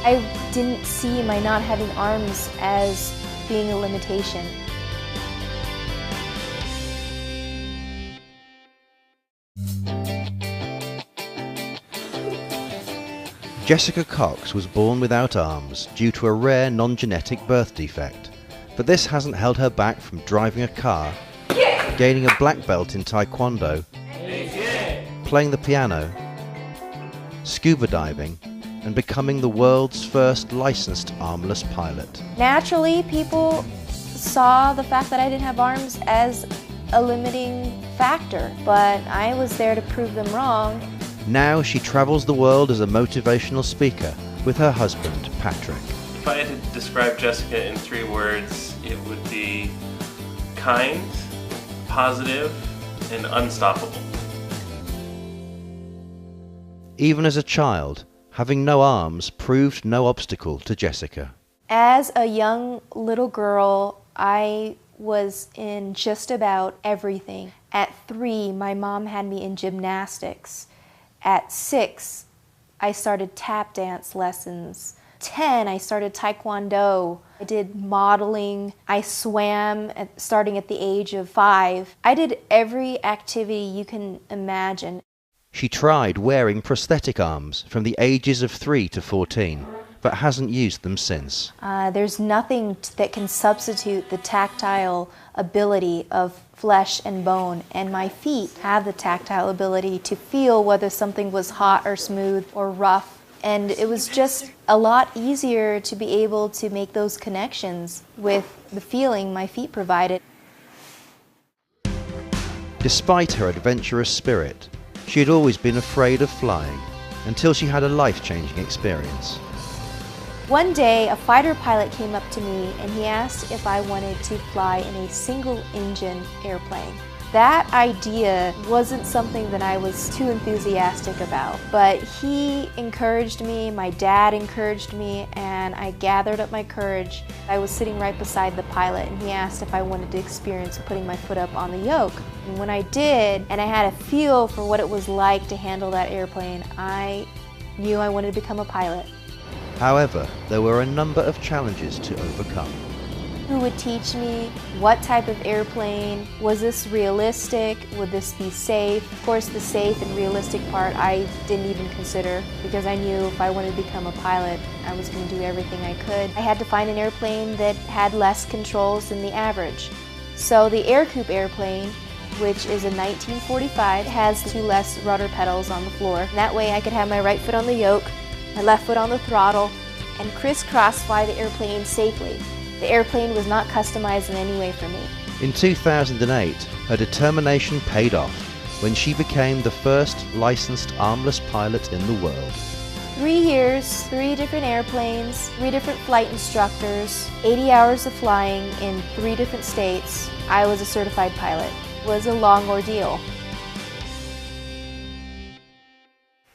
I didn't see my not having arms as being a limitation. Jessica Cox was born without arms due to a rare non-genetic birth defect, but this hasn't held her back from driving a car, gaining a black belt in Taekwondo, playing the piano, scuba diving, and becoming the world's first licensed armless pilot. Naturally, people saw the fact that I didn't have arms as a limiting factor, but I was there to prove them wrong. Now she travels the world as a motivational speaker with her husband, Patrick. If I had to describe Jessica in 3 words, it would be kind, positive, and unstoppable. Even as a child, having no arms proved no obstacle to Jessica. As a young little girl, I was in just about everything. At 3, my mom had me in gymnastics. At 6, I started tap dance lessons. 10, I started Taekwondo. I did modeling. I swam starting at the age of 5. I did every activity you can imagine. She tried wearing prosthetic arms from the ages of 3 to 14, but hasn't used them since. There's nothing that can substitute the tactile ability of flesh and bone, and my feet have the tactile ability to feel whether something was hot or smooth or rough, and it was just a lot easier to be able to make those connections with the feeling my feet provided. Despite her adventurous spirit, she had always been afraid of flying until she had a life-changing experience. One day, a fighter pilot came up to me and he asked if I wanted to fly in a single-engine airplane. That idea wasn't something that I was too enthusiastic about, but he encouraged me, my dad encouraged me, and I gathered up my courage. I was sitting right beside the pilot and he asked if I wanted to experience putting my foot up on the yoke. And when I did, and I had a feel for what it was like to handle that airplane, I knew I wanted to become a pilot. However, there were a number of challenges to overcome. Who would teach me what type of airplane? Was this realistic? Would this be safe? Of course, the safe and realistic part I didn't even consider because I knew if I wanted to become a pilot, I was going to do everything I could. I had to find an airplane that had less controls than the average. So the Air Coupe airplane, which is a 1945, has 2 less rudder pedals on the floor. That way I could have my right foot on the yoke, my left foot on the throttle, and crisscross fly the airplane safely. The airplane was not customized in any way for me. In 2008, her determination paid off when she became the first licensed armless pilot in the world. 3 years, 3 different airplanes, 3 different flight instructors, 80 hours of flying in 3 different states. I was a certified pilot. It was a long ordeal.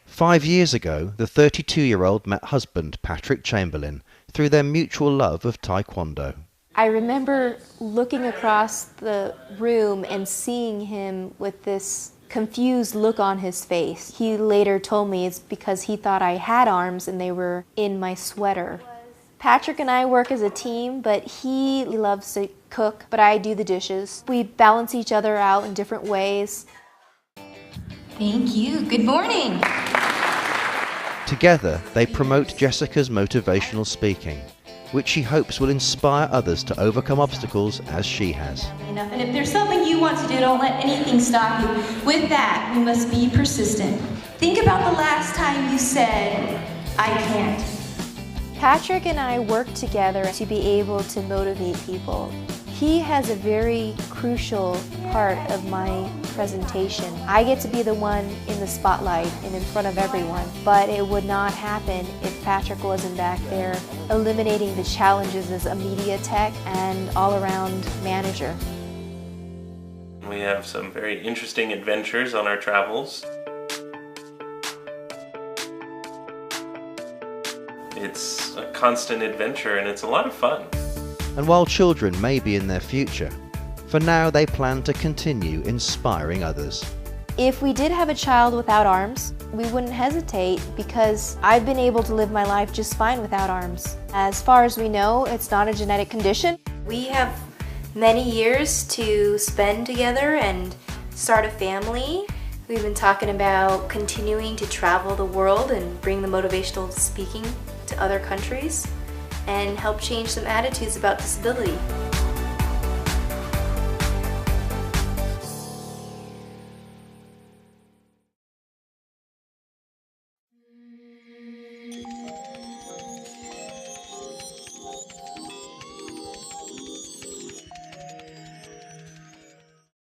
5 years ago, the 32-year-old met husband Patrick Chamberlain through their mutual love of Taekwondo. I remember looking across the room and seeing him with this confused look on his face. He later told me it's because he thought I had arms and they were in my sweater. Patrick and I work as a team, but he loves to cook, but I do the dishes. We balance each other out in different ways. Thank you. Good morning. Together, they promote Jessica's motivational speaking, which she hopes will inspire others to overcome obstacles as she has. And if there's something you want to do, don't let anything stop you. With that, we must be persistent. Think about the last time you said, I can't. Patrick and I work together to be able to motivate people. He has a very crucial part of my presentation. I get to be the one in the spotlight and in front of everyone, but it would not happen if Patrick wasn't back there eliminating the challenges as a media tech and all-around manager. We have some very interesting adventures on our travels. It's a constant adventure and it's a lot of fun. And while children may be in their future, for now they plan to continue inspiring others. If we did have a child without arms, we wouldn't hesitate because I've been able to live my life just fine without arms. As far as we know, it's not a genetic condition. We have many years to spend together and start a family. We've been talking about continuing to travel the world and bring the motivational speaking to other countries and help change some attitudes about disability.